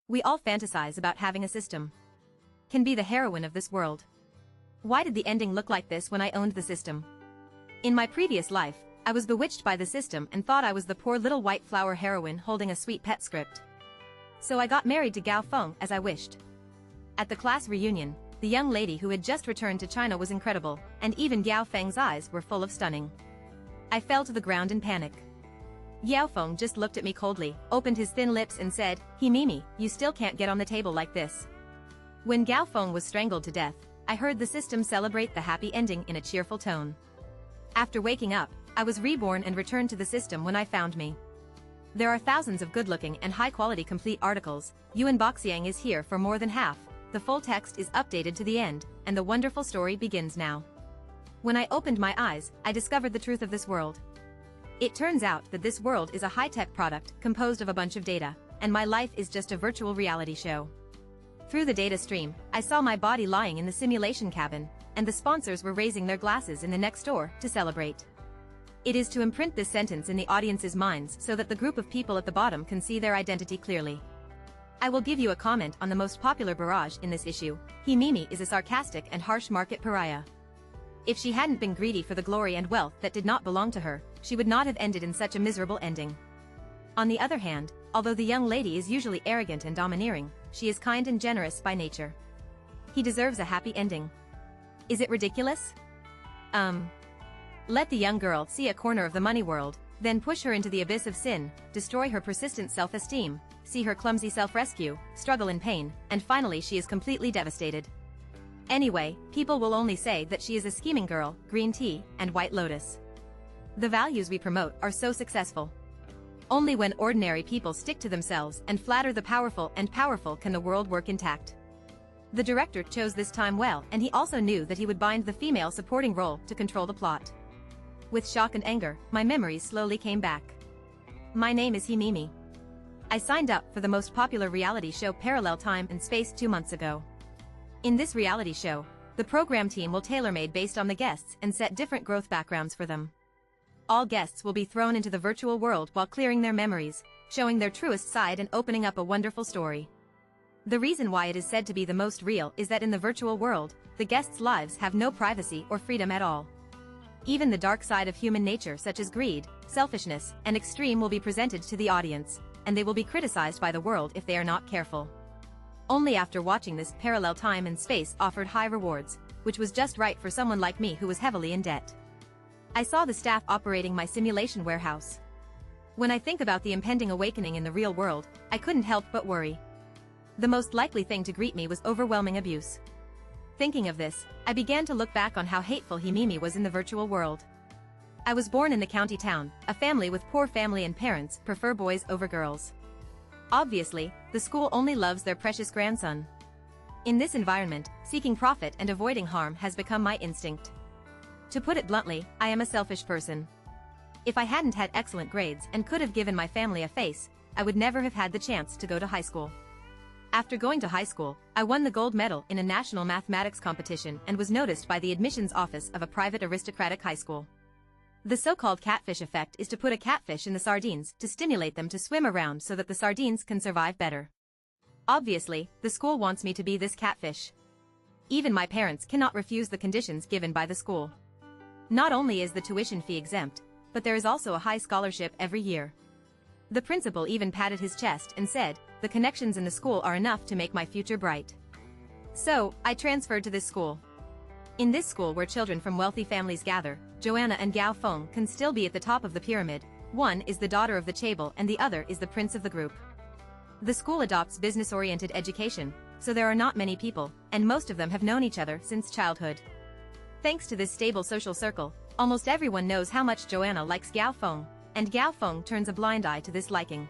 We all fantasize about having a system. Can be the heroine of this world. Why did the ending look like this when I owned the system? In my previous life, I was bewitched by the system and thought I was the poor little white flower heroine holding a sweet pet script. So I got married to Gao Feng as I wished. At the class reunion, the young lady who had just returned to China was incredible, and even Gao Feng's eyes were full of stunning. I fell to the ground in panic. Yao Feng just looked at me coldly, opened his thin lips and said, "He Mimi, you still can't get on the table like this." When Gao Feng was strangled to death, I heard the system celebrate the happy ending in a cheerful tone. After waking up, I was reborn and returned to the system when I found me. There are thousands of good-looking and high-quality complete articles. Yuan Boxiang is here for more than half. The full text is updated to the end, and the wonderful story begins now. When I opened my eyes, I discovered the truth of this world. It turns out that this world is a high-tech product composed of a bunch of data, and my life is just a virtual reality show. Through the data stream, I saw my body lying in the simulation cabin, and the sponsors were raising their glasses in the next door to celebrate. It is to imprint this sentence in the audience's minds so that the group of people at the bottom can see their identity clearly. I will give you a comment on the most popular barrage in this issue. He Mimi is a sarcastic and harsh market pariah. If she hadn't been greedy for the glory and wealth that did not belong to her, she would not have ended in such a miserable ending. On the other hand, although the young lady is usually arrogant and domineering, she is kind and generous by nature. He deserves a happy ending. Is it ridiculous? Let the young girl see a corner of the money world, then push her into the abyss of sin, destroy her persistent self-esteem, see her clumsy self-rescue, struggle in pain, and finally she is completely devastated. Anyway, people will only say that she is a scheming girl, green tea, and white lotus. The values we promote are so successful. Only when ordinary people stick to themselves and flatter the powerful can the world work intact. The director chose this time well, and he also knew that he would bind the female supporting role to control the plot. With shock and anger, my memories slowly came back. My name is He Mimi. I signed up for the most popular reality show Parallel Time and Space 2 months ago. In this reality show, the program team will tailor-made based on the guests and set different growth backgrounds for them. All guests will be thrown into the virtual world while clearing their memories, showing their truest side and opening up a wonderful story. The reason why it is said to be the most real is that in the virtual world, the guests' lives have no privacy or freedom at all. Even the dark side of human nature such as greed, selfishness, and extreme will be presented to the audience, and they will be criticized by the world if they are not careful. Only after watching this, Parallel Time and Space offered high rewards, which was just right for someone like me who was heavily in debt. I saw the staff operating my simulation warehouse. When I think about the impending awakening in the real world, I couldn't help but worry. The most likely thing to greet me was overwhelming abuse. Thinking of this, I began to look back on how hateful He Mimi was in the virtual world. I was born in the county town. A family with poor family and parents prefer boys over girls. Obviously, the school only loves their precious grandson. In this environment, seeking profit and avoiding harm has become my instinct. To put it bluntly, I am a selfish person. If I hadn't had excellent grades and could have given my family a face, I would never have had the chance to go to high school. After going to high school, I won the gold medal in a national mathematics competition and was noticed by the admissions office of a private aristocratic high school. The so-called catfish effect is to put a catfish in the sardines to stimulate them to swim around so that the sardines can survive better. Obviously, the school wants me to be this catfish. Even my parents cannot refuse the conditions given by the school. Not only is the tuition fee exempt, but there is also a high scholarship every year. The principal even patted his chest and said, "The connections in the school are enough to make my future bright." So, I transferred to this school. In this school where children from wealthy families gather, Joanna and Gao Feng can still be at the top of the pyramid. One is the daughter of the chaebol and the other is the prince of the group. The school adopts business-oriented education, so there are not many people, and most of them have known each other since childhood. Thanks to this stable social circle, almost everyone knows how much Joanna likes Gao Feng, and Gao Feng turns a blind eye to this liking.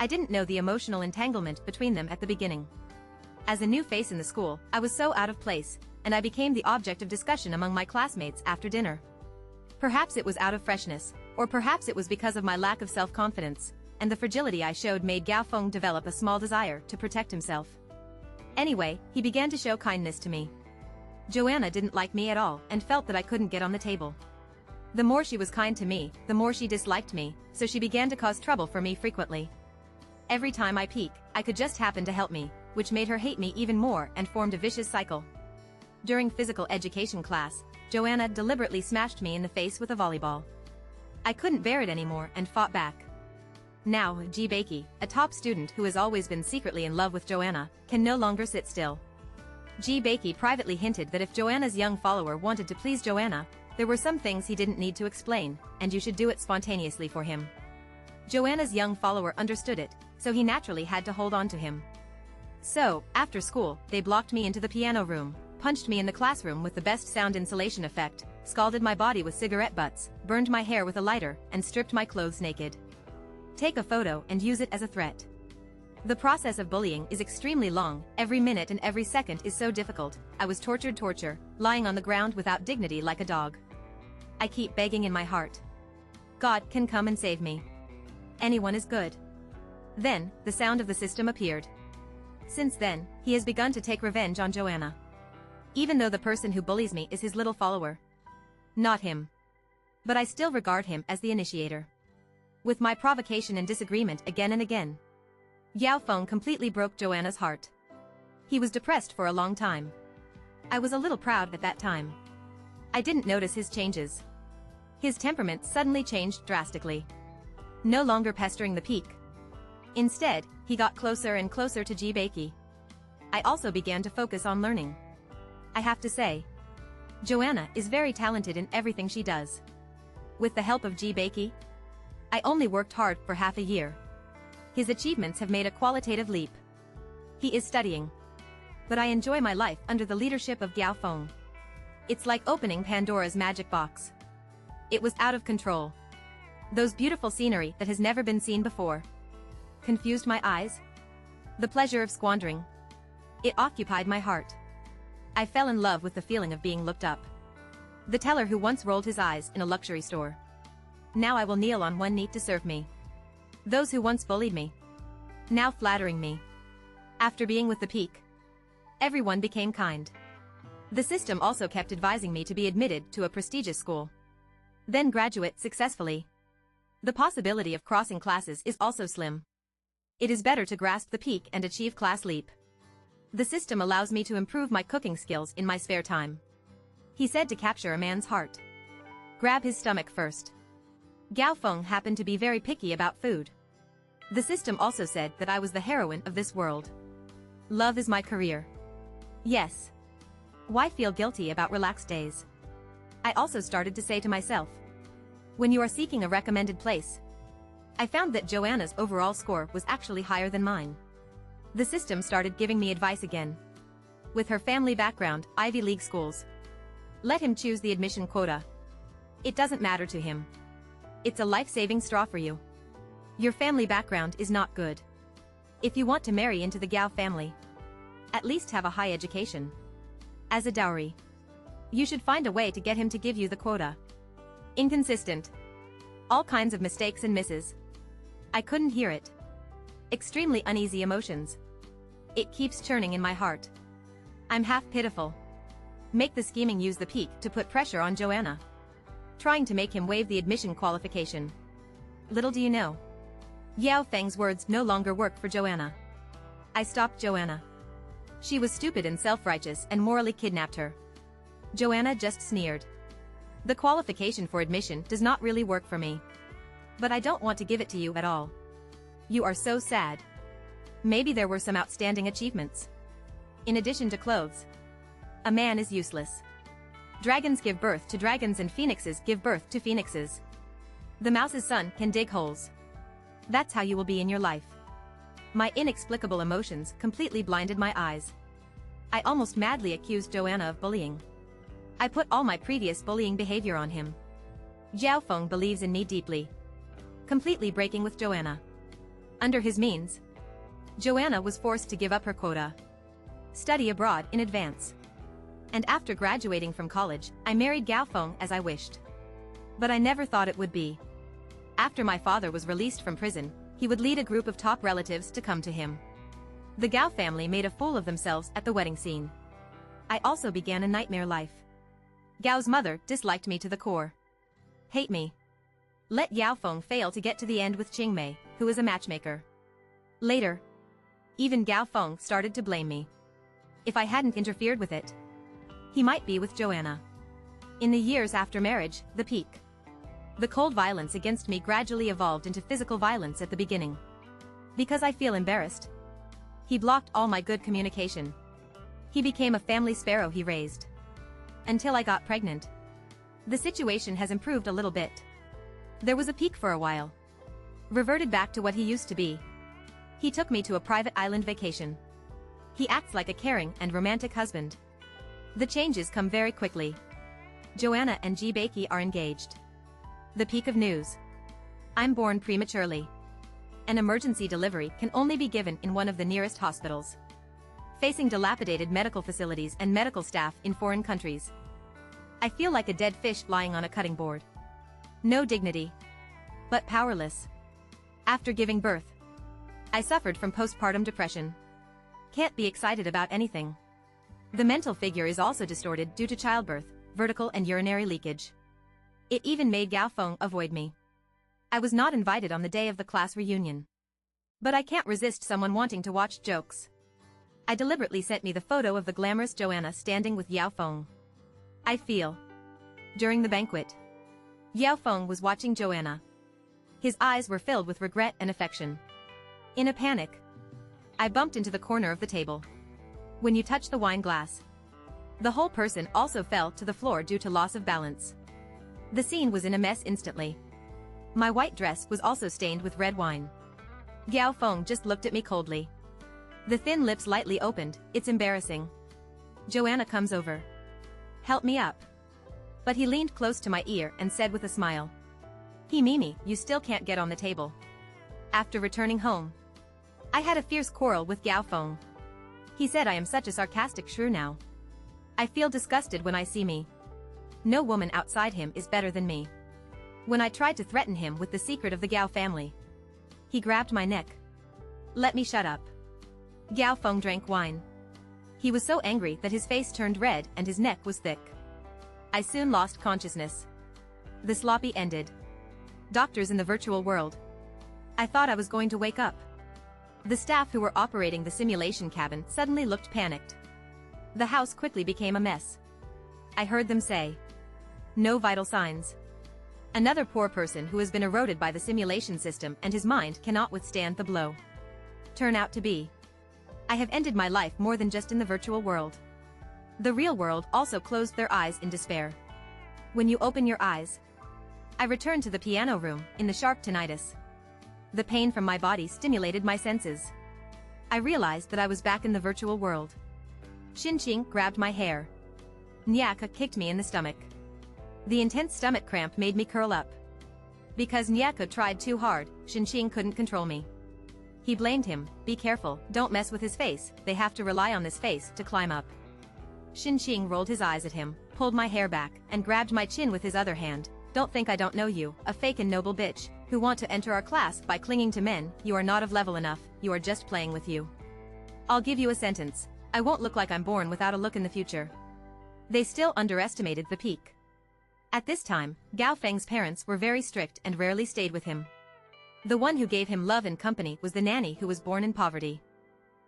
I didn't know the emotional entanglement between them at the beginning. As a new face in the school, I was so out of place, and I became the object of discussion among my classmates after dinner. Perhaps it was out of freshness, or perhaps it was because of my lack of self-confidence, and the fragility I showed made Gao Feng develop a small desire to protect himself. Anyway, he began to show kindness to me. Joanna didn't like me at all and felt that I couldn't get on the table. The more she was kind to me, the more she disliked me, so she began to cause trouble for me frequently. Every time I peek, I could just happen to help me, which made her hate me even more and formed a vicious cycle. During physical education class, Joanna deliberately smashed me in the face with a volleyball. I couldn't bear it anymore and fought back. Now, G. Bakey, a top student who has always been secretly in love with Joanna, can no longer sit still. G. Bakey privately hinted that if Joanna's young follower wanted to please Joanna, there were some things he didn't need to explain, and you should do it spontaneously for him. Joanna's young follower understood it, so he naturally had to hold on to him. So, after school, they blocked me into the piano room, punched me in the classroom with the best sound insulation effect, scalded my body with cigarette butts, burned my hair with a lighter, and stripped my clothes naked. Take a photo and use it as a threat. The process of bullying is extremely long, every minute and every second is so difficult. I was torture, lying on the ground without dignity like a dog. I keep begging in my heart. God can come and save me. Anyone is good. Then, the sound of the system appeared. Since then, he has begun to take revenge on Joanna. Even though the person who bullies me is his little follower. Not him. But I still regard him as the initiator. With my provocation and disagreement again and again, Yao Feng completely broke Joanna's heart. He was depressed for a long time. I was a little proud at that time. I didn't notice his changes. His temperament suddenly changed drastically. No longer pestering the peak. Instead, he got closer and closer to Ji Bakey. I also began to focus on learning. I have to say, Joanna is very talented in everything she does. With the help of Ji Bakey, I only worked hard for half a year. His achievements have made a qualitative leap. He is studying. But I enjoy my life under the leadership of Yao Feng. It's like opening Pandora's magic box. It was out of control. Those beautiful scenery that has never been seen before confused my eyes. The pleasure of squandering. It occupied my heart. I fell in love with the feeling of being looked up. The teller who once rolled his eyes in a luxury store. Now I will kneel on one knee to serve me. Those who once bullied me. Now flattering me. After being with the peak, everyone became kind. The system also kept advising me to be admitted to a prestigious school. Then graduate successfully. The possibility of crossing classes is also slim. It is better to grasp the peak and achieve class leap. The system allows me to improve my cooking skills in my spare time. He said to capture a man's heart, grab his stomach first. Gao Feng happened to be very picky about food. The system also said that I was the heroine of this world. Love is my career. Yes. Why feel guilty about relaxed days? I also started to say to myself, when you are seeking a recommended place, I found that Joanna's overall score was actually higher than mine. The system started giving me advice again. With her family background, Ivy League schools. Let him choose the admission quota. It doesn't matter to him. It's a life-saving straw for you. Your family background is not good. If you want to marry into the Gao family, at least have a high education. As a dowry, you should find a way to get him to give you the quota. Inconsistent. All kinds of mistakes and misses. I couldn't hear it. Extremely uneasy emotions. It keeps churning in my heart. I'm half pitiful. Make the scheming use the peak to put pressure on Joanna. Trying to make him waive the admission qualification. Little do you know, Yao Feng's words no longer work for Joanna. I stopped Joanna. She was stupid and self-righteous and morally kidnapped her. Joanna just sneered. The qualification for admission does not really work for me. But I don't want to give it to you at all. You are so sad. Maybe there were some outstanding achievements. In addition to clothes, a man is useless. Dragons give birth to dragons and phoenixes give birth to phoenixes. The mouse's son can dig holes. That's how you will be in your life. My inexplicable emotions completely blinded my eyes. I almost madly accused Joanna of bullying. I put all my previous bullying behavior on him. Jiao Feng believes in me deeply. Completely breaking with Joanna. Under his means, Joanna was forced to give up her quota. Study abroad in advance. And after graduating from college, I married Gao Feng as I wished. But I never thought it would be. After my father was released from prison, he would lead a group of top relatives to come to him. The Gao family made a fool of themselves at the wedding scene. I also began a nightmare life. Gao's mother disliked me to the core. Hate me. Let Yao Feng fail to get to the end with Qingmei, who is a matchmaker. Later, even Gao Feng started to blame me. If I hadn't interfered with it, he might be with Joanna. In the years after marriage, the peak. The cold violence against me gradually evolved into physical violence at the beginning. Because I feel embarrassed, he blocked all my good communication. He became a family sparrow he raised. Until I got pregnant. The situation has improved a little bit. There was a peak for a while. Reverted back to what he used to be. He took me to a private island vacation. He acts like a caring and romantic husband. The changes come very quickly. Joanna and Ji Baiki are engaged. The peak of news. I'm born prematurely. An emergency delivery can only be given in one of the nearest hospitals. Facing dilapidated medical facilities and medical staff in foreign countries. I feel like a dead fish lying on a cutting board. No dignity. But powerless. After giving birth, I suffered from postpartum depression. Can't be excited about anything. The mental figure is also distorted due to childbirth, vertical and urinary leakage. It even made Gao Feng avoid me. I was not invited on the day of the class reunion. But I can't resist someone wanting to watch jokes. I deliberately sent me the photo of the glamorous Joanna standing with Yao Feng. I feel. During the banquet, Yao Feng was watching Joanna. His eyes were filled with regret and affection. In a panic, I bumped into the corner of the table. When you touch the wine glass, the whole person also fell to the floor due to loss of balance. The scene was in a mess instantly. My white dress was also stained with red wine. Gao Feng just looked at me coldly. The thin lips lightly opened. It's embarrassing. Joanna comes over. Help me up. But he leaned close to my ear and said with a smile. Hey Mimi, you still can't get on the table. After returning home, I had a fierce quarrel with Gao Feng. He said I am such a sarcastic shrew now. I feel disgusted when I see me. No woman outside him is better than me. When I tried to threaten him with the secret of the Gao family, he grabbed my neck. Let me shut up. Gao Feng drank wine. He was so angry that his face turned red and his neck was thick. I soon lost consciousness. The sloppy ended. Doctors in the virtual world. I thought I was going to wake up. The staff who were operating the simulation cabin suddenly looked panicked. The house quickly became a mess. I heard them say, no vital signs. Another poor person who has been eroded by the simulation system and his mind cannot withstand the blow. Turn out to be. I have ended my life more than just in the virtual world. The real world also closed their eyes in despair. When you open your eyes, I returned to the piano room in the sharp tinnitus. The pain from my body stimulated my senses. I realized that I was back in the virtual world. Xinqing grabbed my hair. Nyaka kicked me in the stomach. The intense stomach cramp made me curl up. Because Nyaka tried too hard, Xinqing couldn't control me. He blamed him, be careful, don't mess with his face, they have to rely on this face to climb up. Xinqing rolled his eyes at him, pulled my hair back, and grabbed my chin with his other hand. Don't think I don't know you, a fake and noble bitch, who want to enter our class by clinging to men. You are not of level enough, you are just playing with you. I'll give you a sentence. I won't look like I'm born without a look in the future. They still underestimated the peak. At this time, Gao Feng's parents were very strict and rarely stayed with him. The one who gave him love and company was the nanny who was born in poverty.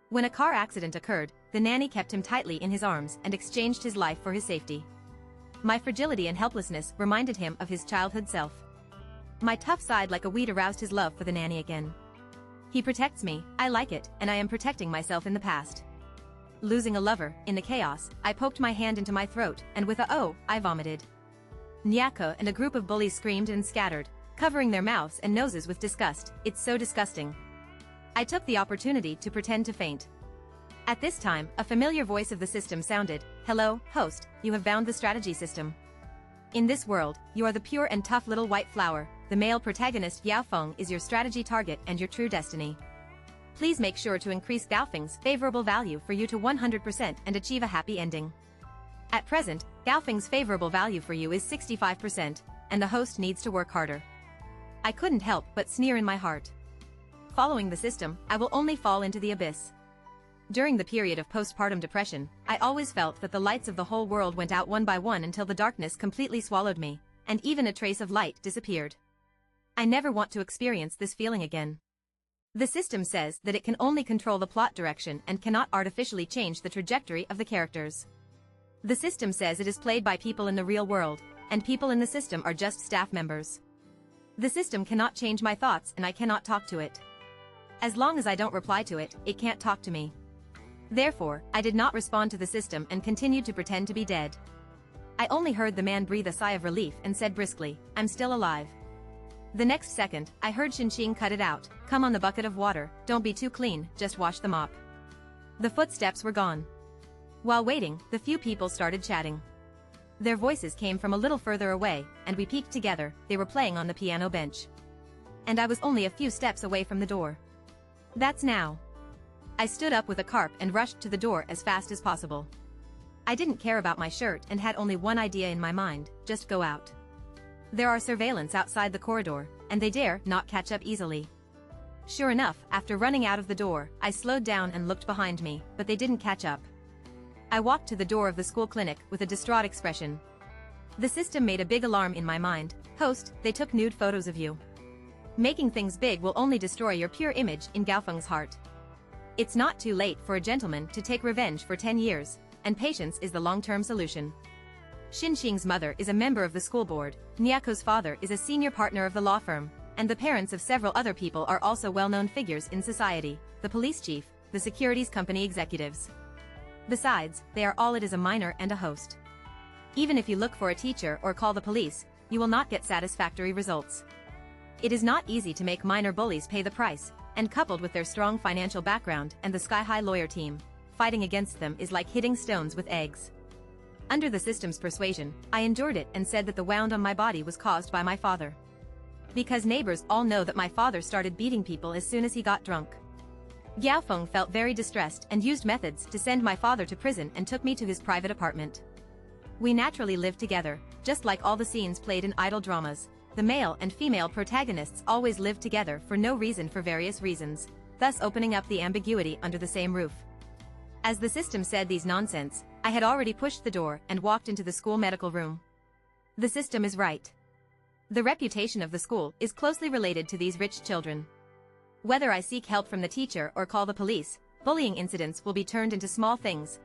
When a car accident occurred, the nanny kept him tightly in his arms and exchanged his life for his safety. My fragility and helplessness reminded him of his childhood self. My tough side like a weed aroused his love for the nanny again. He protects me, I like it, and I am protecting myself in the past. Losing a lover, in the chaos, I poked my hand into my throat, and with a "oh," I vomited. Nyaka and a group of bullies screamed and scattered, covering their mouths and noses with disgust. It's so disgusting. I took the opportunity to pretend to faint. At this time, a familiar voice of the system sounded, hello, host, you have found the strategy system. In this world, you are the pure and tough little white flower, the male protagonist Yao Feng is your strategy target and your true destiny. Please make sure to increase Gao Feng's favorable value for you to 100% and achieve a happy ending. At present, Gao Feng's favorable value for you is 65%, and the host needs to work harder. I couldn't help but sneer in my heart. Following the system, I will only fall into the abyss. During the period of postpartum depression, I always felt that the lights of the whole world went out one by one until the darkness completely swallowed me, and even a trace of light disappeared. I never want to experience this feeling again. The system says that it can only control the plot direction and cannot artificially change the trajectory of the characters. The system says it is played by people in the real world, and people in the system are just staff members. The system cannot change my thoughts and I cannot talk to it. As long as I don't reply to it, it can't talk to me. Therefore, I did not respond to the system and continued to pretend to be dead. I only heard the man breathe a sigh of relief and said briskly, "I'm still alive." The next second, I heard Xinqing cut it out, "Come on the bucket of water, don't be too clean, just wash the mop." The footsteps were gone. While waiting, the few people started chatting. Their voices came from a little further away, and we peeked together. They were playing on the piano bench. And I was only a few steps away from the door. That's now. I stood up with a carp and rushed to the door as fast as possible. I didn't care about my shirt and had only one idea in my mind, just go out. There are surveillance outside the corridor, and they dare not catch up easily. Sure enough, after running out of the door, I slowed down and looked behind me, but they didn't catch up. I walked to the door of the school clinic with a distraught expression. The system made a big alarm in my mind. "Host, they took nude photos of you. Making things big will only destroy your pure image in Gaofeng's heart. It's not too late for a gentleman to take revenge for 10 years, and patience is the long-term solution." Xinqing's mother is a member of the school board, Nyako's father is a senior partner of the law firm, and the parents of several other people are also well-known figures in society, the police chief, the securities company executives. Besides, they are all it is a minor and a host. Even if you look for a teacher or call the police, you will not get satisfactory results. It is not easy to make minor bullies pay the price, and coupled with their strong financial background and the sky-high lawyer team, fighting against them is like hitting stones with eggs. Under the system's persuasion, I endured it and said that the wound on my body was caused by my father. Because neighbors all know that my father started beating people as soon as he got drunk. Gaofeng felt very distressed and used methods to send my father to prison and took me to his private apartment. We naturally lived together, just like all the scenes played in idol dramas. The male and female protagonists always lived together for no reason for various reasons, thus opening up the ambiguity under the same roof. As the system said these nonsense, I had already pushed the door and walked into the school medical room. The system is right. The reputation of the school is closely related to these rich children. Whether I seek help from the teacher or call the police, bullying incidents will be turned into small things,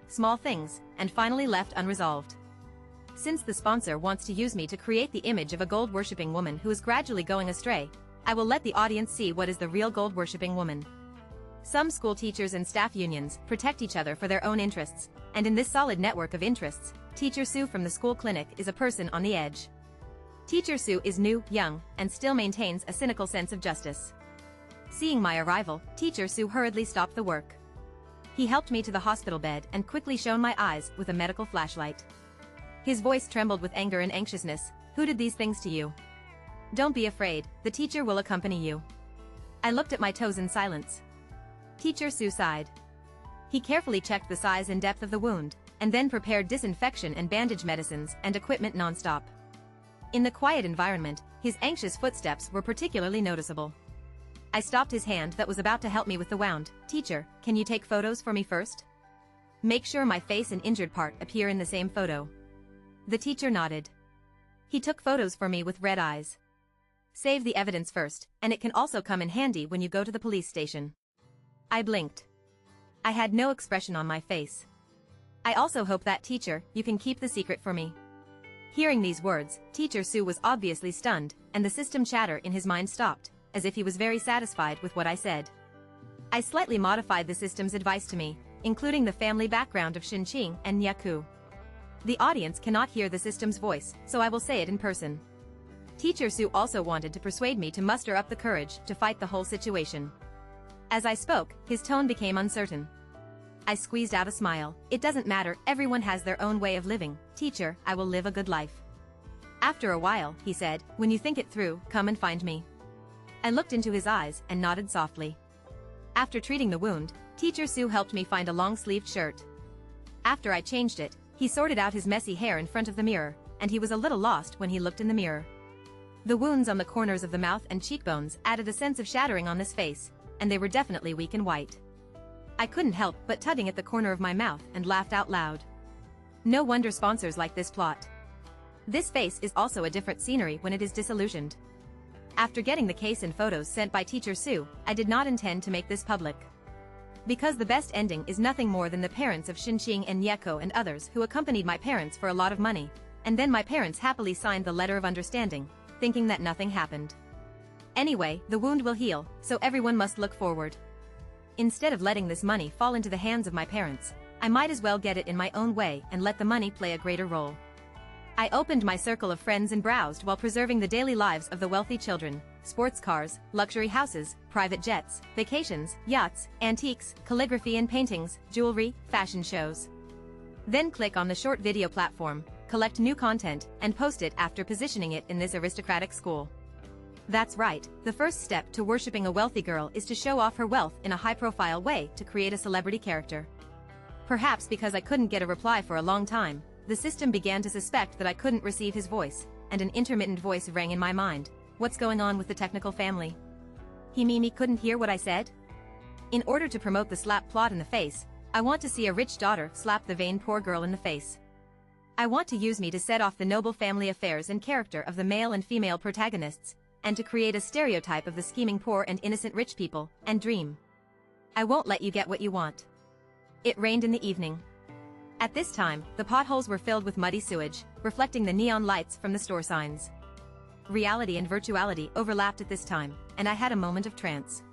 and finally left unresolved. Since the sponsor wants to use me to create the image of a gold-worshipping woman who is gradually going astray, I will let the audience see what is the real gold-worshipping woman. Some school teachers and staff unions protect each other for their own interests, and in this solid network of interests, Teacher Sue from the school clinic is a person on the edge. Teacher Sue is new, young, and still maintains a cynical sense of justice. Seeing my arrival, Teacher Sue hurriedly stopped the work. He helped me to the hospital bed and quickly shone my eyes with a medical flashlight. His voice trembled with anger and anxiousness. "Who did these things to you? Don't be afraid, the teacher will accompany you." I looked at my toes in silence. Teacher Sue sighed. He carefully checked the size and depth of the wound, and then prepared disinfection and bandage medicines and equipment non-stop. In the quiet environment, his anxious footsteps were particularly noticeable. I stopped his hand that was about to help me with the wound. "Teacher, can you take photos for me first? Make sure my face and injured part appear in the same photo." The teacher nodded. He took photos for me with red eyes. "Save the evidence first, and it can also come in handy when you go to the police station." I blinked. I had no expression on my face. "I also hope that, teacher, you can keep the secret for me." Hearing these words, Teacher Sue was obviously stunned, and the system chatter in his mind stopped, as if he was very satisfied with what I said. I slightly modified the system's advice to me, including the family background of Xinqing and Nyaku. The audience cannot hear the system's voice, so I will say it in person. Teacher Sue also wanted to persuade me to muster up the courage to fight the whole situation. As I spoke, his tone became uncertain. I squeezed out a smile. "It doesn't matter, everyone has their own way of living. Teacher, I will live a good life." After a while, he said, "When you think it through, come and find me." I looked into his eyes and nodded softly. After treating the wound, Teacher Sue helped me find a long-sleeved shirt. After I changed it, he sorted out his messy hair in front of the mirror, and he was a little lost when he looked in the mirror. The wounds on the corners of the mouth and cheekbones added a sense of shattering on this face, and they were definitely weak and white. I couldn't help but tugging at the corner of my mouth and laughed out loud. No wonder sponsors like this plot. This face is also a different scenery when it is disillusioned. After getting the case and photos sent by teacher Sue, I did not intend to make this public. Because the best ending is nothing more than the parents of Xinqing and Yeko and others who accompanied my parents for a lot of money, and then my parents happily signed the letter of understanding, thinking that nothing happened. Anyway, the wound will heal, so everyone must look forward. Instead of letting this money fall into the hands of my parents, I might as well get it in my own way and let the money play a greater role. I opened my circle of friends and browsed while preserving the daily lives of the wealthy children: sports cars, luxury houses, private jets, vacations, yachts, antiques, calligraphy and paintings, jewelry, fashion shows. Then click on the short video platform, collect new content, and post it after positioning it in this aristocratic school. That's right, the first step to worshipping a wealthy girl is to show off her wealth in a high-profile way to create a celebrity character. Perhaps because I couldn't get a reply for a long time, the system began to suspect that I couldn't receive his voice, and an intermittent voice rang in my mind. What's going on with the technical family? He couldn't hear what I said? In order to promote the slap plot in the face, I want to see a rich daughter slap the vain poor girl in the face. I want to use me to set off the noble family affairs and character of the male and female protagonists, and to create a stereotype of the scheming poor and innocent rich people, and dream. I won't let you get what you want. It rained in the evening. At this time, the potholes were filled with muddy sewage, reflecting the neon lights from the store signs. Reality and virtuality overlapped at this time, and I had a moment of trance.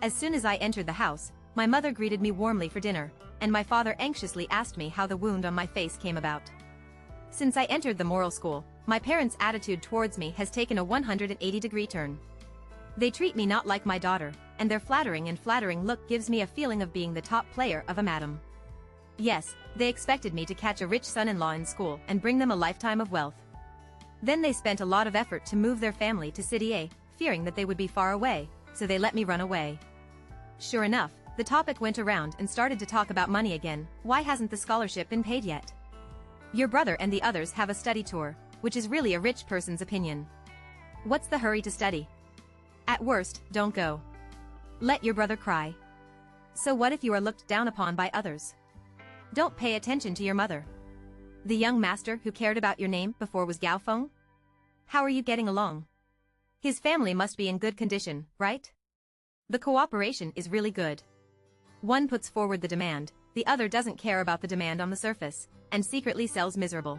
As soon as I entered the house, my mother greeted me warmly for dinner, and my father anxiously asked me how the wound on my face came about. Since I entered the moral school, my parents' attitude towards me has taken a 180-degree turn. They treat me not like my daughter, and their flattering look gives me a feeling of being the top player of a madam. Yes, they expected me to catch a rich son-in-law in school and bring them a lifetime of wealth. Then they spent a lot of effort to move their family to City A, fearing that they would be far away, so they let me run away. Sure enough, the topic went around and started to talk about money again. Why hasn't the scholarship been paid yet? Your brother and the others have a study tour, which is really a rich person's opinion. What's the hurry to study? At worst, don't go. Let your brother cry. So what if you are looked down upon by others? Don't pay attention to your mother. The young master who cared about your name before was Gao Feng? How are you getting along? His family must be in good condition, right? The cooperation is really good. One puts forward the demand, the other doesn't care about the demand on the surface, and secretly sells miserable.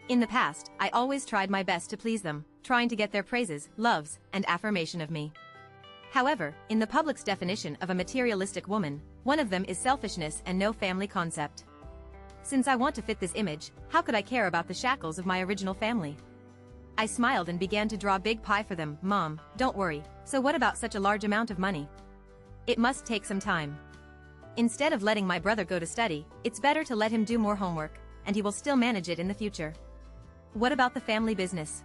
In the past, I always tried my best to please them, trying to get their praises, loves, and affirmation of me. However, in the public's definition of a materialistic woman, one of them is selfishness and no family concept. Since I want to fit this image, how could I care about the shackles of my original family? I smiled and began to draw big pie for them. Mom, don't worry. So what about such a large amount of money? It must take some time. Instead of letting my brother go to study, it's better to let him do more homework, and he will still manage it in the future. What about the family business?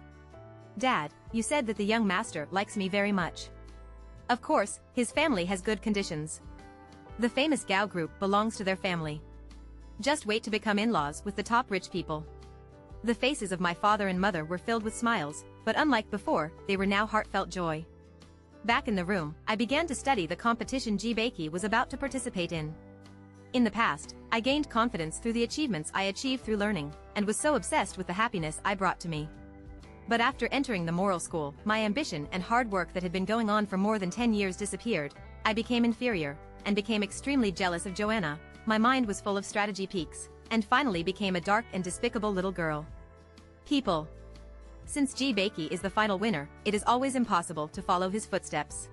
Dad, you said that the young master likes me very much. Of course, his family has good conditions. The famous Gao group belongs to their family. Just wait to become in-laws with the top rich people. The faces of my father and mother were filled with smiles, but unlike before, they were now heartfelt joy. Back in the room, I began to study the competition Ji was about to participate in. In the past, I gained confidence through the achievements I achieved through learning, and was so obsessed with the happiness I brought to me. But after entering the moral school, my ambition and hard work that had been going on for more than 10 years disappeared. I became inferior, and became extremely jealous of Joanna. My mind was full of strategy peaks, and finally became a dark and despicable little girl. People. Since Ji is the final winner, it is always impossible to follow his footsteps.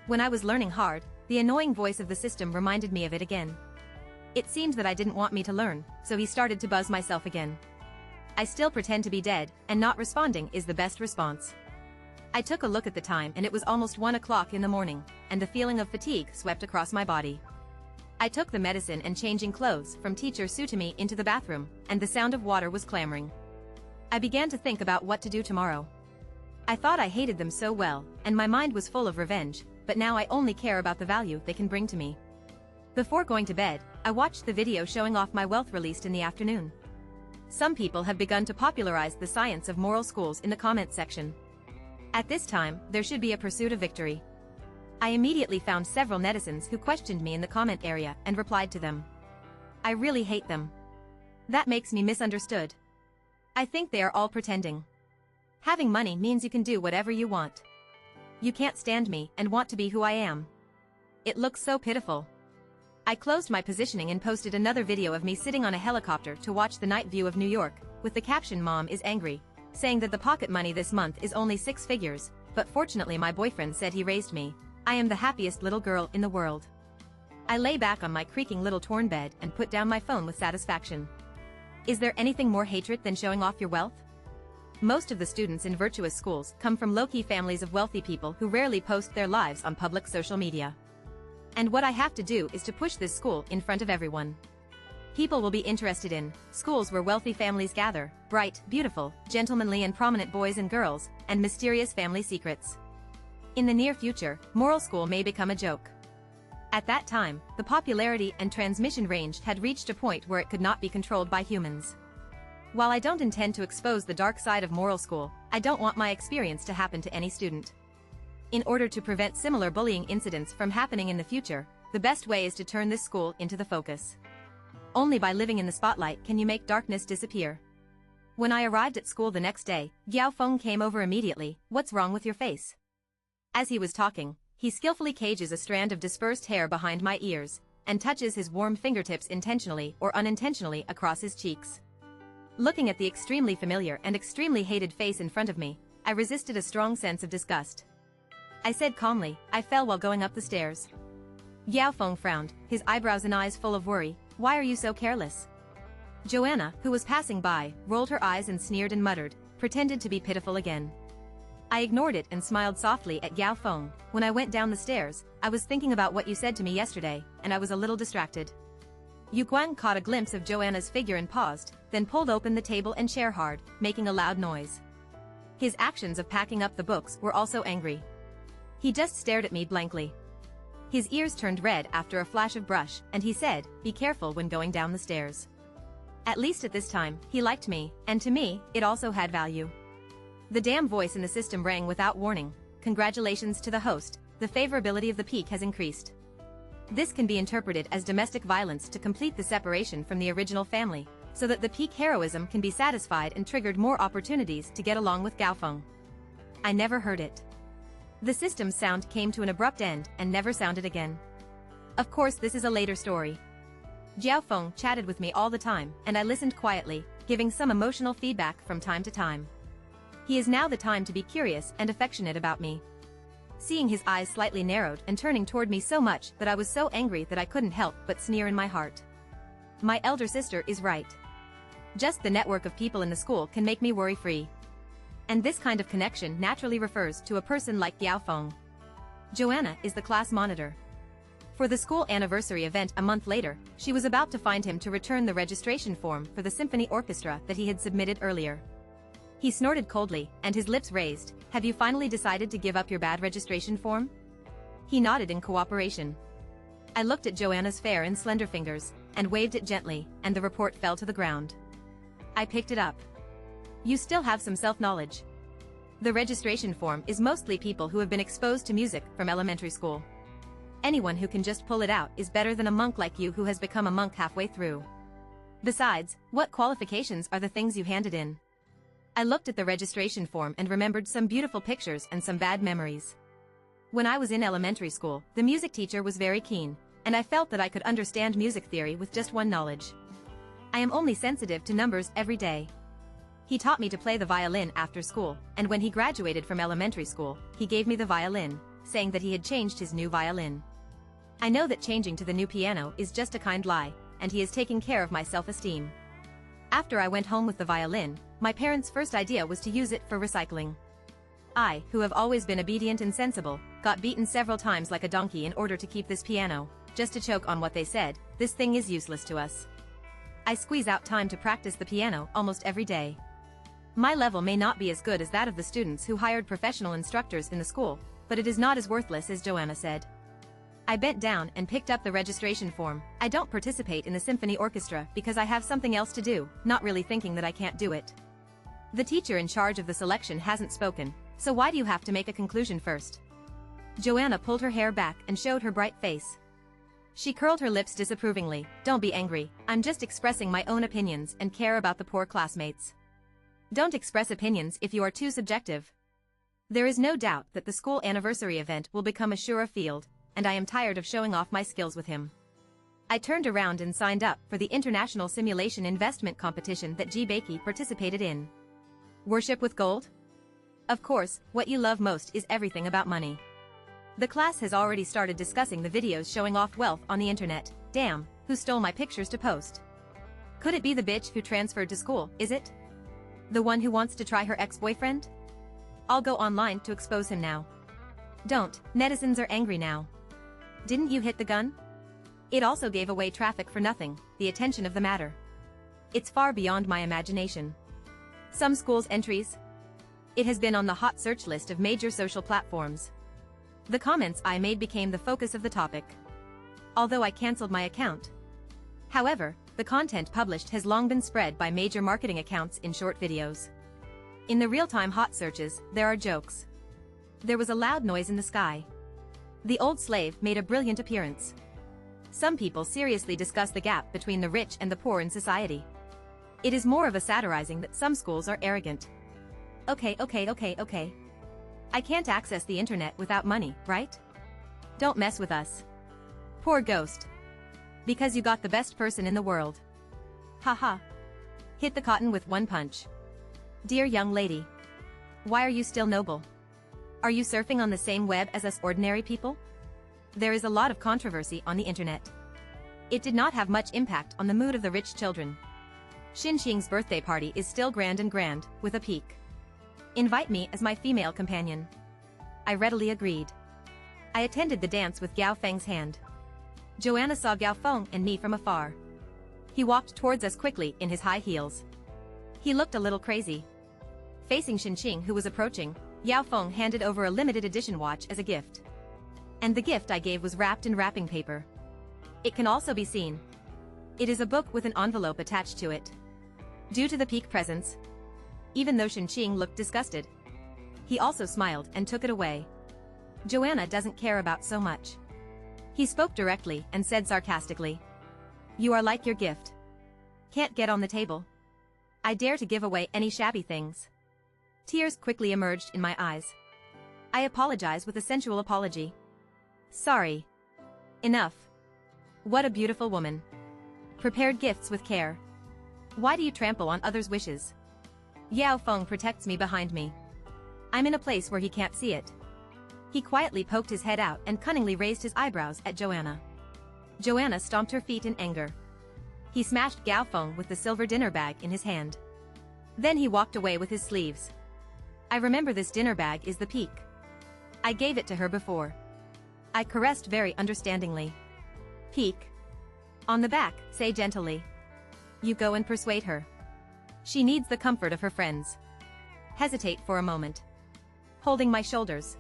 When I was learning hard, the annoying voice of the system reminded me of it again. It seemed that I didn't want me to learn, so he started to buzz myself again. I still pretend to be dead, and not responding is the best response. I took a look at the time and it was almost 1 o'clock in the morning, and the feeling of fatigue swept across my body. I took the medicine and changing clothes from teacher Sutami into the bathroom, and the sound of water was clamoring. I began to think about what to do tomorrow. I thought I hated them so well, and my mind was full of revenge, but now I only care about the value they can bring to me. Before going to bed, I watched the video showing off my wealth released in the afternoon. Some people have begun to popularize the science of moral schools in the comments section. At this time, there should be a pursuit of victory. I immediately found several netizens who questioned me in the comment area and replied to them. I really hate them. That makes me misunderstood. I think they are all pretending. Having money means you can do whatever you want. You can't stand me and want to be who I am. It looks so pitiful. I closed my positioning and posted another video of me sitting on a helicopter to watch the night view of New York, with the caption "Mom is angry," saying that the pocket money this month is only 6 figures, but fortunately my boyfriend said he raised me. I am the happiest little girl in the world. I lay back on my creaking little torn bed and put down my phone with satisfaction. Is there anything more hatred than showing off your wealth? Most of the students in virtuous schools come from low-key families of wealthy people who rarely post their lives on public social media. And what I have to do is to push this school in front of everyone. People will be interested in schools where wealthy families gather, bright, beautiful, gentlemanly and prominent boys and girls, and mysterious family secrets. In the near future, moral school may become a joke. At that time, the popularity and transmission range had reached a point where it could not be controlled by humans. While I don't intend to expose the dark side of moral school, I don't want my experience to happen to any student. In order to prevent similar bullying incidents from happening in the future, the best way is to turn this school into the focus. Only by living in the spotlight can you make darkness disappear. When I arrived at school the next day, Giao Feng came over immediately. "What's wrong with your face?" As he was talking, he skillfully cages a strand of dispersed hair behind my ears, and touches his warm fingertips intentionally or unintentionally across his cheeks. Looking at the extremely familiar and extremely hated face in front of me, I resisted a strong sense of disgust. I said calmly, "I fell while going up the stairs." Giao Feng frowned, his eyebrows and eyes full of worry. "Why are you so careless?" Joanna, who was passing by, rolled her eyes and sneered and muttered, pretended to be pitiful again. I ignored it and smiled softly at Giao Feng. "When I went down the stairs, I was thinking about what you said to me yesterday, and I was a little distracted." Yu Guang caught a glimpse of Joanna's figure and paused, then pulled open the table and chair hard, making a loud noise. His actions of packing up the books were also angry. He just stared at me blankly. His ears turned red after a flash of brush, and he said, "Be careful when going down the stairs." At least at this time, he liked me, and to me, it also had value. The damn voice in the system rang without warning. "Congratulations to the host, the favorability of the peak has increased." This can be interpreted as domestic violence to complete the separation from the original family, so that the peak heroism can be satisfied and triggered more opportunities to get along with Giao Feng. I never heard it. The system's sound came to an abrupt end and never sounded again. Of course, this is a later story. Giao Feng chatted with me all the time, and I listened quietly, giving some emotional feedback from time to time. He is now the time to be curious and affectionate about me. Seeing his eyes slightly narrowed and turning toward me so much that I was so angry that I couldn't help but sneer in my heart. My elder sister is right. Just the network of people in the school can make me worry-free. And this kind of connection naturally refers to a person like Giao Feng. Joanna is the class monitor. For the school anniversary event a month later, she was about to find him to return the registration form for the symphony orchestra that he had submitted earlier. He snorted coldly, and his lips raised. "Have you finally decided to give up your bad registration form?" He nodded in cooperation. I looked at Joanna's fair and slender fingers, and waved it gently, and the report fell to the ground. I picked it up. "You still have some self-knowledge. The registration form is mostly people who have been exposed to music from elementary school. Anyone who can just pull it out is better than a monk like you who has become a monk halfway through. Besides, what qualifications are the things you handed in?" I looked at the registration form and remembered some beautiful pictures and some bad memories. When I was in elementary school, the music teacher was very keen, and I felt that I could understand music theory with just one knowledge. I am only sensitive to numbers every day. He taught me to play the violin after school, and when he graduated from elementary school, he gave me the violin, saying that he had changed his new violin. I know that changing to the new piano is just a kind lie, and he is taking care of my self-esteem. After I went home with the violin, my parents' first idea was to use it for recycling. I, who have always been obedient and sensible, got beaten several times like a donkey in order to keep this piano, just to choke on what they said, "This thing is useless to us." I squeeze out time to practice the piano almost every day. My level may not be as good as that of the students who hired professional instructors in the school, but it is not as worthless as Joanna said. I bent down and picked up the registration form. "I don't participate in the symphony orchestra because I have something else to do," not really thinking that I can't do it. "The teacher in charge of the selection hasn't spoken, so why do you have to make a conclusion first?" Joanna pulled her hair back and showed her bright face. She curled her lips disapprovingly. "Don't be angry, I'm just expressing my own opinions and care about the poor classmates." "Don't express opinions if you are too subjective." There is no doubt that the school anniversary event will become a sure field, and I am tired of showing off my skills with him. I turned around and signed up for the international simulation investment competition that G-Bakey participated in. Worship with gold? Of course, what you love most is everything about money. The class has already started discussing the videos showing off wealth on the internet. Damn, who stole my pictures to post? Could it be the bitch who transferred to school, is it? The one who wants to try her ex-boyfriend? I'll go online to expose him now. Don't, netizens are angry now. Didn't you hit the gun? It also gave away traffic for nothing, the attention of the matter. It's far beyond my imagination. Some schools' entries? It has been on the hot search list of major social platforms. The comments I made became the focus of the topic. Although I cancelled my account. However, the content published has long been spread by major marketing accounts in short videos. In the real-time hot searches, there are jokes. There was a loud noise in the sky. The old slave made a brilliant appearance. Some people seriously discuss the gap between the rich and the poor in society. It is more of a satirizing that some schools are arrogant. Okay. I can't access the internet without money, right? Don't mess with us. Poor ghost. Because you got the best person in the world. Haha. Hit the cotton with one punch. Dear young lady. Why are you still noble? Are you surfing on the same web as us ordinary people? There is a lot of controversy on the internet. It did not have much impact on the mood of the rich children. Xinxing's birthday party is still grand, with a peak. Invite me as my female companion. I readily agreed. I attended the dance with Gao Feng's hand. Joanna saw Gao Feng and me from afar. He walked towards us quickly in his high heels. He looked a little crazy. Facing Xinxing, who was approaching, Yao Feng handed over a limited edition watch as a gift. And the gift I gave was wrapped in wrapping paper. It can also be seen. It is a book with an envelope attached to it. Due to the peak presence, even though Xinxing looked disgusted, he also smiled and took it away. Joanna doesn't care about so much. He spoke directly and said sarcastically, "You are like your gift. Can't get on the table. I dare to give away any shabby things." Tears quickly emerged in my eyes. I apologize with a sensual apology. Sorry. Enough. What a beautiful woman. Prepared gifts with care. Why do you trample on others' wishes? Yao Feng protects me behind me. I'm in a place where he can't see it. He quietly poked his head out and cunningly raised his eyebrows at Joanna. Joanna stomped her feet in anger. He smashed Gao Feng with the silver dinner bag in his hand. Then he walked away with his sleeves. I remember this dinner bag is the peak. I gave it to her before. I caressed very understandingly. Peak. On the back, say gently. You go and persuade her. She needs the comfort of her friends. Hesitate for a moment. Holding my shoulders.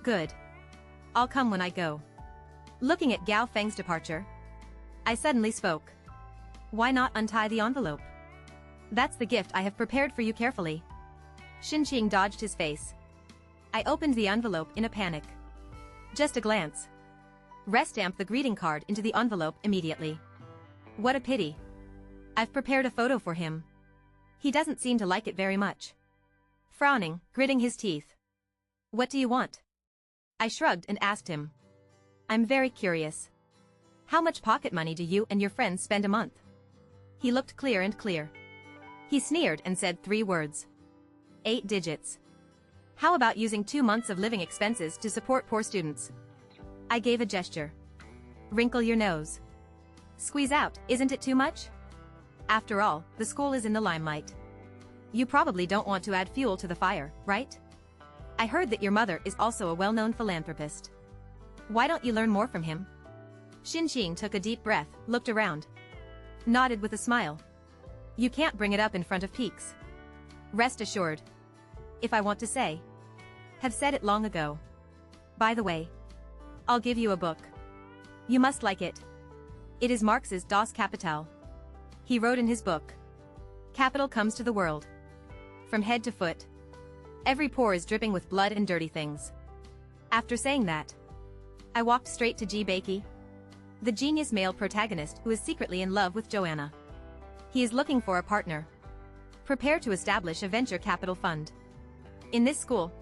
Good. I'll come when I go. Looking at Gao Feng's departure, I suddenly spoke. Why not untie the envelope? That's the gift I have prepared for you carefully. Xinxing dodged his face. I opened the envelope in a panic. Just a glance. Restamped the greeting card into the envelope immediately. What a pity. I've prepared a photo for him. He doesn't seem to like it very much. Frowning, gritting his teeth. What do you want? I shrugged and asked him. I'm very curious. How much pocket money do you and your friends spend a month? He looked clear and clear. He sneered and said 3 words. 8 digits. How about using 2 months of living expenses to support poor students? I gave a gesture. Wrinkle your nose. Squeeze out, isn't it too much? After all, the school is in the limelight. You probably don't want to add fuel to the fire, right? I heard that your mother is also a well-known philanthropist. Why don't you learn more from him? Xinxing took a deep breath, looked around. Nodded with a smile. You can't bring it up in front of peaks. Rest assured. If I want to say. Have said it long ago. By the way. I'll give you a book. You must like it. It is Marx's Das Kapital. He wrote in his book. Capital comes to the world. From head to foot. Every pore is dripping with blood and dirty things. After saying that, I walked straight to G-Bakey, the genius male protagonist who is secretly in love with Joanna. He is looking for a partner. Prepare to establish a venture capital fund. In this school,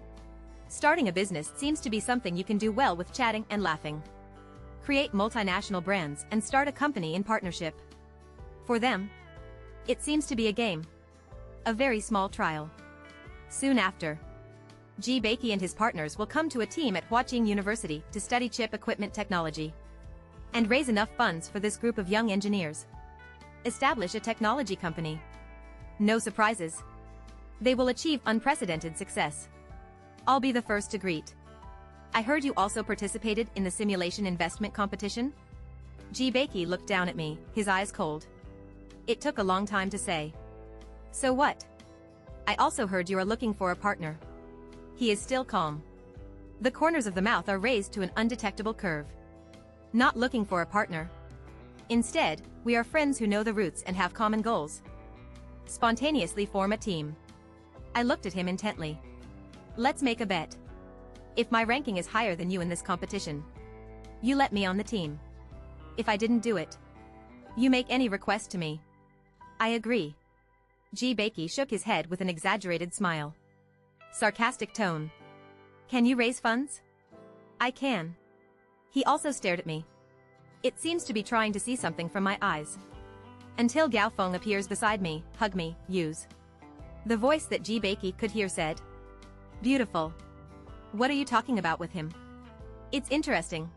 Starting a business seems to be something you can do well with chatting and laughing. Create multinational brands and start a company in partnership. For them, it seems to be a game. A very small trial. Soon after, G. Bakey and his partners will come to a team at Huaqing University to study chip equipment technology and raise enough funds for this group of young engineers. Establish a technology company. No surprises. They will achieve unprecedented success. I'll be the first to greet. I heard you also participated in the simulation investment competition? G. Bakey looked down at me, his eyes cold. It took a long time to say. So what? I also heard you are looking for a partner. He is still calm. The corners of the mouth are raised to an undetectable curve. Not looking for a partner. Instead, we are friends who know the roots and have common goals. Spontaneously form a team. I looked at him intently. Let's make a bet. If my ranking is higher than you in this competition, you let me on the team. If I didn't do it, you make any request to me. I agree. G. Bakey shook his head with an exaggerated smile. Sarcastic tone. Can you raise funds? I can. He also stared at me. It seems to be trying to see something from my eyes. Until Gao Feng appears beside me, hug me, use. The voice that G. Bakey could hear said. Beautiful. What are you talking about with him? It's interesting.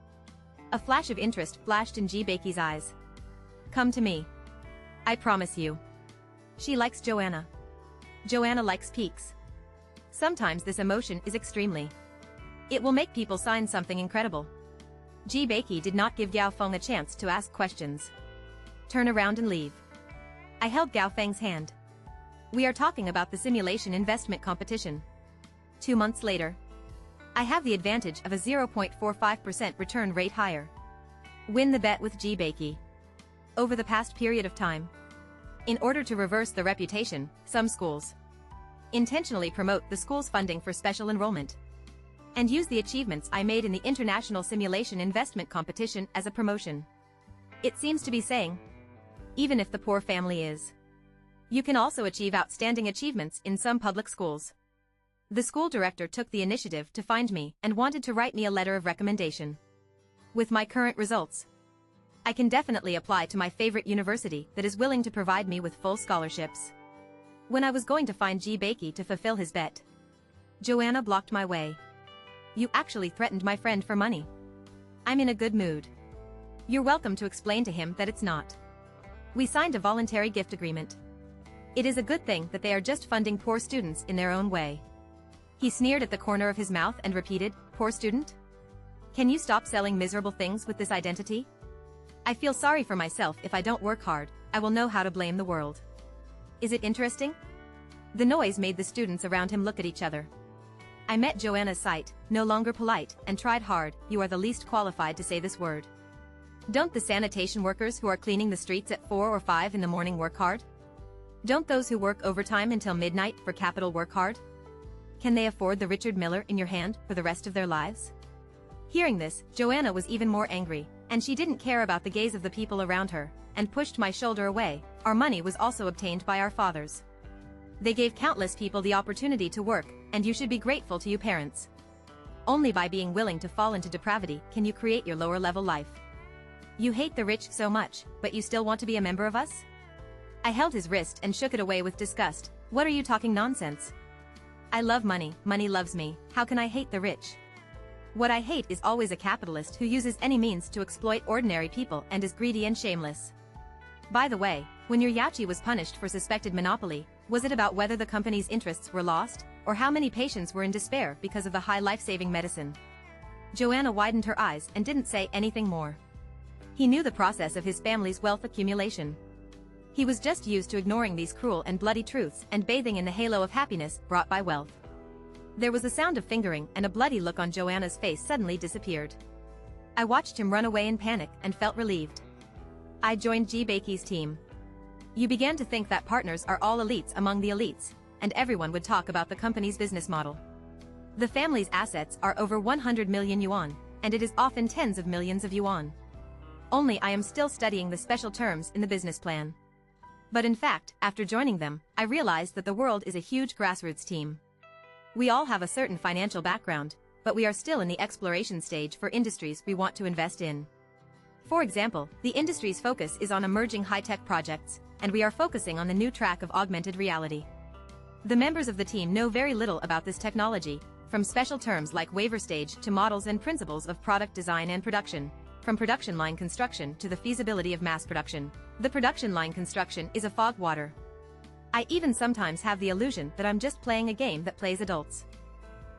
A flash of interest flashed in G. Bakey's eyes. Come to me. I promise you. She likes Joanna. Joanna likes peaks. Sometimes this emotion is extremely. It will make people sign something incredible. G. Bakey did not give Gao Feng a chance to ask questions. Turn around and leave. I held Gao Feng's hand. We are talking about the simulation investment competition. 2 months later. I have the advantage of a 0.45% return rate higher. Win the bet with G. Bakey. Over the past period of time, in order to reverse the reputation, some schools intentionally promote the school's funding for special enrollment and use the achievements I made in the international simulation investment competition as a promotion. It seems to be saying, even if the poor family is, you can also achieve outstanding achievements in some public schools. The school director took the initiative to find me and wanted to write me a letter of recommendation. With my current results, I can definitely apply to my favorite university that is willing to provide me with full scholarships. When I was going to find G. Bakey to fulfill his bet, Joanna blocked my way. You actually threatened my friend for money. I'm in a good mood. You're welcome to explain to him that it's not. We signed a voluntary gift agreement. It is a good thing that they are just funding poor students in their own way. He sneered at the corner of his mouth and repeated, poor student? Can you stop selling miserable things with this identity? I feel sorry for myself. If I don't work hard, I will know how to blame the world. Is it interesting? The noise made the students around him look at each other. I met Joanna's sight, no longer polite, and tried hard. You are the least qualified to say this word. Don't the sanitation workers who are cleaning the streets at 4 or 5 in the morning work hard? Don't those who work overtime until midnight for capital work hard? Can they afford the Richard Miller in your hand for the rest of their lives? Hearing this, Joanna was even more angry, and she didn't care about the gaze of the people around her, and pushed my shoulder away. Our money was also obtained by our fathers. They gave countless people the opportunity to work, and you should be grateful to your parents. Only by being willing to fall into depravity can you create your lower level life. You hate the rich so much, but you still want to be a member of us? I held his wrist and shook it away with disgust. What are you talking nonsense? I love money, money loves me. How can I hate the rich? What I hate is always a capitalist who uses any means to exploit ordinary people and is greedy and shameless. By the way, when your Yachi was punished for suspected monopoly, was it about whether the company's interests were lost, or how many patients were in despair because of the high life-saving medicine? Joanna widened her eyes and didn't say anything more. He knew the process of his family's wealth accumulation. He was just used to ignoring these cruel and bloody truths and bathing in the halo of happiness brought by wealth. There was a sound of fingering, and a bloody look on Joanna's face suddenly disappeared. I watched him run away in panic and felt relieved. I joined G. Bakey's team. You began to think that partners are all elites among the elites, and everyone would talk about the company's business model. The family's assets are over 100 million yuan, and it is often tens of millions of yuan. Only I am still studying the special terms in the business plan. But in fact, after joining them, I realized that the world is a huge grassroots team. We all have a certain financial background, but we are still in the exploration stage for industries we want to invest in. For example, the industry's focus is on emerging high-tech projects, and we are focusing on the new track of augmented reality. The members of the team know very little about this technology, from special terms like waiver stage to models and principles of product design and production, from production line construction to the feasibility of mass production. The production line construction is a fog water. I even sometimes have the illusion that I'm just playing a game that plays adults.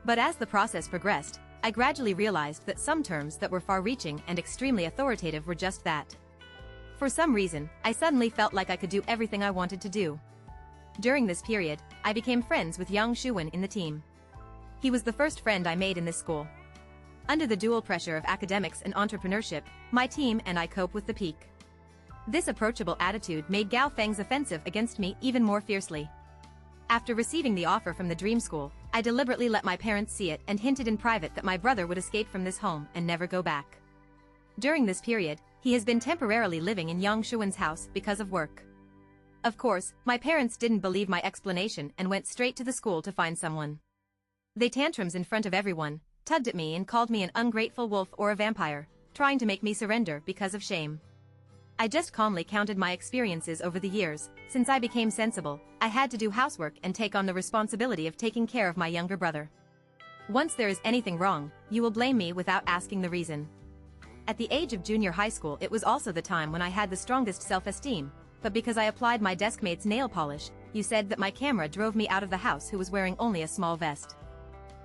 But as the process progressed, I gradually realized that some terms that were far-reaching and extremely authoritative were just that. For some reason, I suddenly felt like I could do everything I wanted to do. During this period, I became friends with Yang Shuwen in the team. He was the first friend I made in this school. Under the dual pressure of academics and entrepreneurship, my team and I cope with the peak. This approachable attitude made Gao Feng's offensive against me even more fiercely. After receiving the offer from the dream school, I deliberately let my parents see it and hinted in private that my brother would escape from this home and never go back. During this period, he has been temporarily living in Yang Shuwen's house because of work. Of course, my parents didn't believe my explanation and went straight to the school to find someone. They tantrums in front of everyone, tugged at me and called me an ungrateful wolf or a vampire, trying to make me surrender because of shame. I just calmly counted my experiences over the years. Since I became sensible, I had to do housework and take on the responsibility of taking care of my younger brother. Once there is anything wrong, you will blame me without asking the reason. At the age of junior high school, it was also the time when I had the strongest self-esteem, but because I applied my deskmate's nail polish, you said that my camera drove me out of the house who was wearing only a small vest.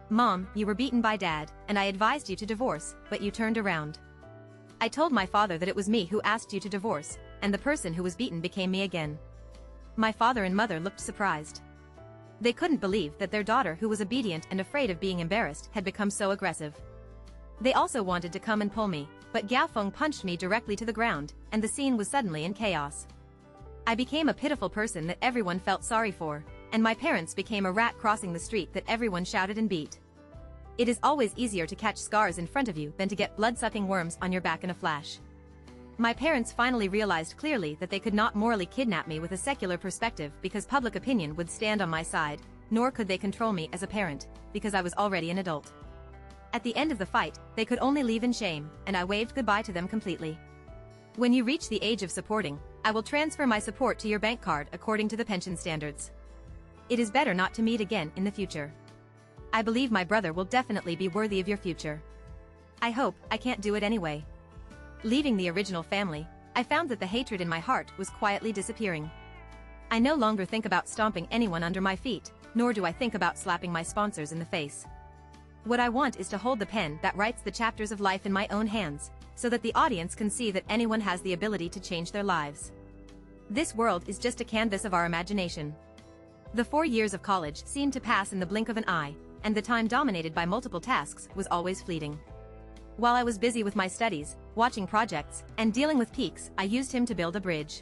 Mom, you were beaten by Dad, and I advised you to divorce, but you turned around. I told my father that it was me who asked you to divorce, and the person who was beaten became me again. My father and mother looked surprised. They couldn't believe that their daughter, who was obedient and afraid of being embarrassed, had become so aggressive. They also wanted to come and pull me, but Gao Feng punched me directly to the ground, and the scene was suddenly in chaos. I became a pitiful person that everyone felt sorry for, and my parents became a rat crossing the street that everyone shouted and beat. It is always easier to catch scars in front of you than to get blood-sucking worms on your back in a flash. My parents finally realized clearly that they could not morally kidnap me with a secular perspective because public opinion would stand on my side, nor could they control me as a parent, because I was already an adult. At the end of the fight, they could only leave in shame, and I waved goodbye to them completely. When you reach the age of supporting, I will transfer my support to your bank card according to the pension standards. It is better not to meet again in the future. I believe my brother will definitely be worthy of your future. I hope I can't do it anyway. Leaving the original family, I found that the hatred in my heart was quietly disappearing. I no longer think about stomping anyone under my feet, nor do I think about slapping my sponsors in the face. What I want is to hold the pen that writes the chapters of life in my own hands, so that the audience can see that anyone has the ability to change their lives. This world is just a canvas of our imagination. The 4 years of college seemed to pass in the blink of an eye, and the time dominated by multiple tasks was always fleeting. While I was busy with my studies, watching projects, and dealing with peaks, I used him to build a bridge.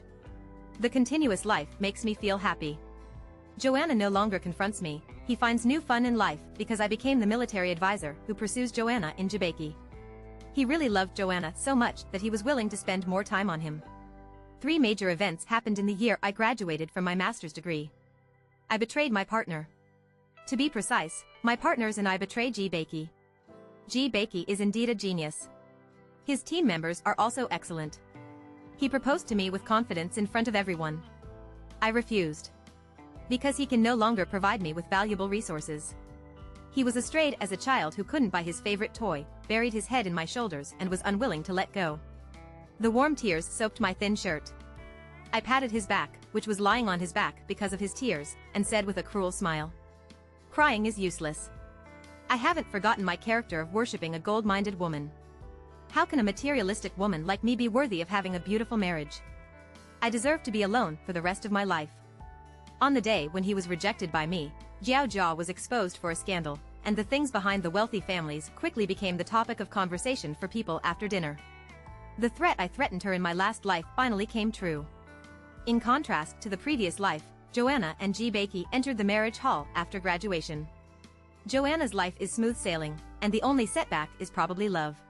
The continuous life makes me feel happy. Joanna no longer confronts me. He finds new fun in life because I became the military advisor who pursues Joanna in Jibeki. He really loved Joanna so much that he was willing to spend more time on him. 3 major events happened in the year I graduated from my master's degree. I betrayed my partner. To be precise, my partners and I betrayed Jibeki. Jibeki is indeed a genius. His team members are also excellent. He proposed to me with confidence in front of everyone. I refused. Because he can no longer provide me with valuable resources. He was strayed as a child who couldn't buy his favorite toy, buried his head in my shoulders and was unwilling to let go. The warm tears soaked my thin shirt. I patted his back, which was lying on his back because of his tears, and said with a cruel smile, "Crying is useless. I haven't forgotten my character of worshipping a gold-minded woman. How can a materialistic woman like me be worthy of having a beautiful marriage? I deserve to be alone for the rest of my life." On the day when he was rejected by me, Jiao Jia was exposed for a scandal, and the things behind the wealthy families quickly became the topic of conversation for people after dinner. The threat I threatened her in my last life finally came true. In contrast to the previous life, Joanna and Jibeki entered the marriage hall after graduation. Joanna's life is smooth sailing, and the only setback is probably love.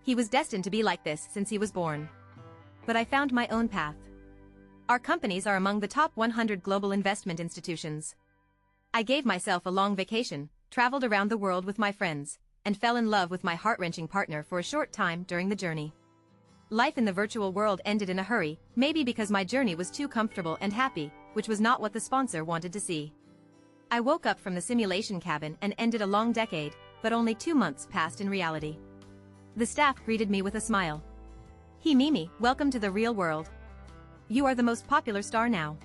He was destined to be like this since he was born. But I found my own path. Our companies are among the top 100 global investment institutions. I gave myself a long vacation, traveled around the world with my friends, and fell in love with my heart-wrenching partner for a short time during the journey. Life in the virtual world ended in a hurry, maybe because my journey was too comfortable and happy, which was not what the sponsor wanted to see. I woke up from the simulation cabin and ended a long decade, but only 2 months passed in reality. The staff greeted me with a smile. "Hey Mimi, welcome to the real world. You are the most popular star now."